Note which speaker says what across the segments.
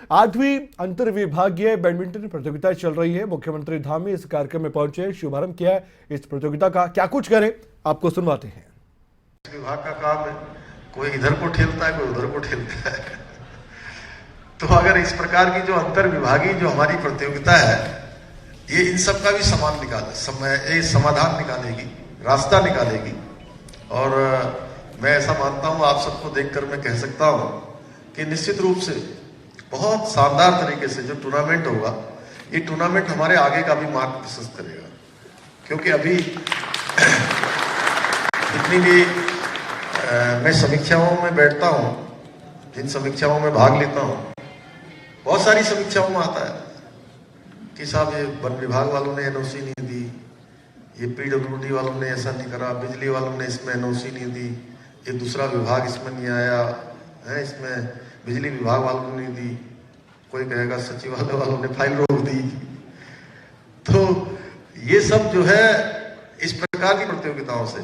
Speaker 1: 8वीं अंतर विभागीय बैडमिंटन प्रतियोगिता चल रही है। मुख्यमंत्री धाम में इस कार्यक्रम में पहुंचे, शुभारंभ किया है इस प्रतियोगिता का। क्या कुछ करें, आपको सुनवाते हैं।
Speaker 2: विभाग का काम है, कोई इधर को ठेलता है, कोई उधर को ठेलता है। तो अगर इस प्रकार की जो अंतर विभागीय जो हमारी प्रतियोगिता है, ये इन सब का भी समाधान निकालेगी, रास्ता निकालेगी। और मैं ऐसा मानता हूं, आप सबको देखकर मैं कह सकता हूं कि निश्चित रूप से बहुत शानदार तरीके से जो टूर्नामेंट होगा, ये टूर्नामेंट हमारे आगे का भी मार्ग प्रशस्त करेगा। क्योंकि अभी जितनी भी मैं समीक्षाओं में बैठता हूं, जिन समीक्षाओं में भाग लेता हूं, बहुत सारी समीक्षाओं में आता है कि साहब ये वन विभाग वालों ने एनओसी नहीं दी, ये पीडब्ल्यूडी वालों ने ऐसा नहीं करा, बिजली वालों ने इसमें एनओसी नहीं दी, ये दूसरा विभाग इसमें नहीं आया है, इसमें बिजली विभाग वालों ने नहीं दी, कोई कहेगा सचिवालय वालों ने फाइल रोक दी। तो ये सब जो है इस प्रकार की प्रतियोगिताओं से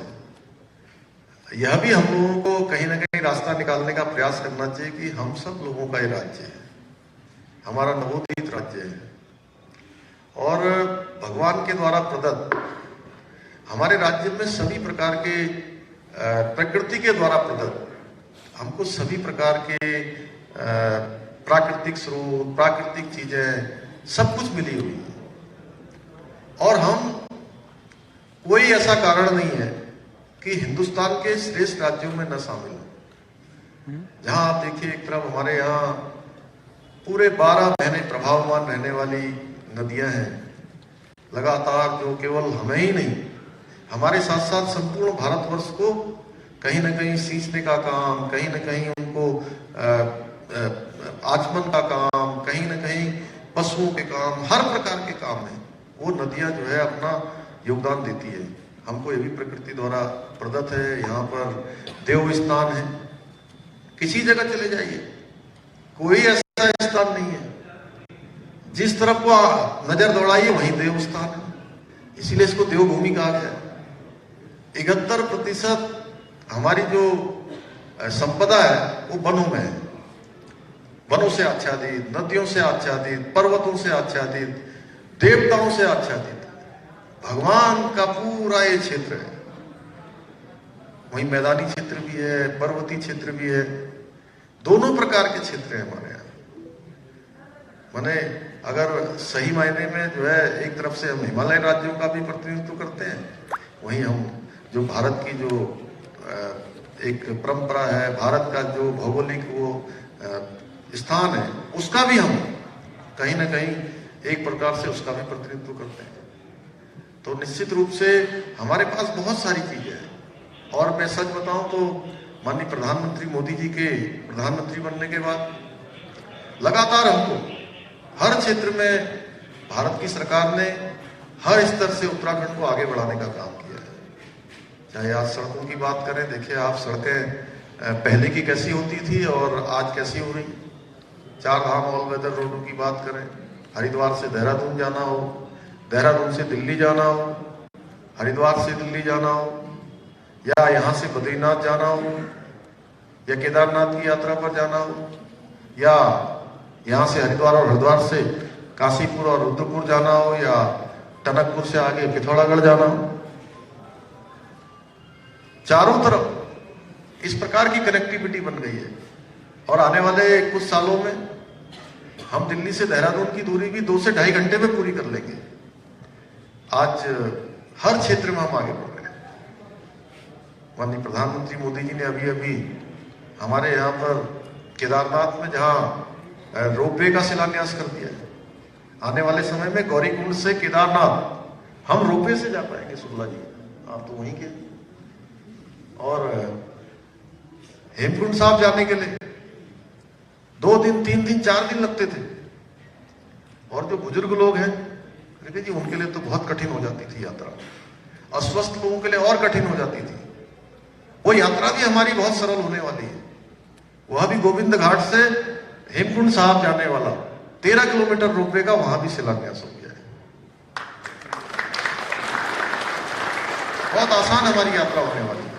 Speaker 2: यह भी हम लोगों को कहीं ना कहीं रास्ता निकालने का प्रयास करना चाहिए कि हम सब लोगों का ये राज्य है, हमारा नवोदित राज्य है, और भगवान के द्वारा प्रदत्त हमारे राज्य में सभी प्रकार के प्रकृति के द्वारा प्रदत्त हमको सभी प्रकार के प्राकृतिक स्रोत, प्राकृतिक चीजें सब कुछ मिली हुई है। और हम कोई ऐसा कारण नहीं है कि हिंदुस्तान के श्रेष्ठ राज्यों में न शामिल हो। जहां आप देखिए, एक तरफ हमारे यहाँ पूरे 12 महीने प्रभावमान रहने वाली नदियां हैं लगातार, जो केवल हमें ही नहीं, हमारे साथ साथ संपूर्ण भारतवर्ष को कहीं ना कहीं सींचने का काम, कहीं ना कहीं उनको आचमन का काम, कहीं ना कहीं पशुओं के काम, हर प्रकार के काम है, वो नदियां जो है अपना योगदान देती है। हमको ये भी प्रकृति द्वारा प्रदत्त है। यहाँ पर देव स्थान है, किसी जगह चले जाइए, कोई ऐसा स्थान नहीं है जिस तरफ को नजर दौड़ाइए वहीं देव स्थान है। इसीलिए इसको देवभूमि कहा गया है। 71% हमारी जो संपदा है वो वनों में है, वनों से आच्छादित, नदियों से आच्छादित, पर्वतों से आच्छादित, देवताओं से आच्छादित भगवान का पूरा ये क्षेत्र है। वहीं मैदानी क्षेत्र भी है, पर्वतीय क्षेत्र भी है, दोनों प्रकार के क्षेत्र है हमारे यहाँ। माने अगर सही मायने में जो है, एक तरफ से हम हिमालय राज्यों का भी प्रतिनिधित्व करते हैं, वहीं हम जो भारत की जो एक परंपरा है, भारत का जो भौगोलिक वो स्थान है, उसका भी हम कहीं ना कहीं एक प्रकार से उसका भी प्रतिनिधित्व करते हैं। तो निश्चित रूप से हमारे पास बहुत सारी चीजें हैं। और मैं सच बताऊं तो माननीय प्रधानमंत्री मोदी जी के प्रधानमंत्री बनने के बाद लगातार हमको हर क्षेत्र में भारत की सरकार ने हर स्तर से उत्तराखंड को आगे बढ़ाने का काम किया है। चाहे आज सड़कों की बात करें, देखिए आप सड़कें पहले की कैसी होती थी और आज कैसी हो रही। 4 धाम ऑल वेदर रोडों की बात करें, हरिद्वार से देहरादून जाना हो, देहरादून से दिल्ली जाना हो, हरिद्वार से दिल्ली जाना हो, या यहाँ से बद्रीनाथ जाना हो, या केदारनाथ की यात्रा पर जाना हो, या यहाँ से हरिद्वार और हरिद्वार से काशीपुर और रुद्रपुर जाना हो, या टनकपुर से आगे पिथौरागढ़ जाना हो, चारों तरफ इस प्रकार की कनेक्टिविटी बन गई है। और आने वाले कुछ सालों में हम दिल्ली से देहरादून की दूरी भी 2 से 2.5 घंटे में पूरी कर लेंगे। आज हर क्षेत्र में हम आगे बढ़ रहे हैं। माननीय प्रधानमंत्री मोदी जी ने अभी अभी हमारे यहाँ पर केदारनाथ में जहाँ रोपवे का शिलान्यास कर दिया है, आने वाले समय में गौरीकुंड से केदारनाथ हम रोपवे से जा पाएंगे। शुक्ला जी, आप तो वहीं के। और हेमकुंड साहब जाने के लिए 2 दिन, 3 दिन, 4 दिन लगते थे। और जो बुजुर्ग लोग हैं, देखिए जी, उनके लिए तो बहुत कठिन हो जाती थी यात्रा, अस्वस्थ लोगों के लिए और कठिन हो जाती थी। वो यात्रा भी हमारी बहुत सरल होने वाली है। वह भी गोविंद घाट से हेमकुंड साहब जाने वाला 13 किलोमीटर रोपवे का वहां भी शिलान्यास हो गया है। बहुत आसान हमारी यात्रा होने वाली है।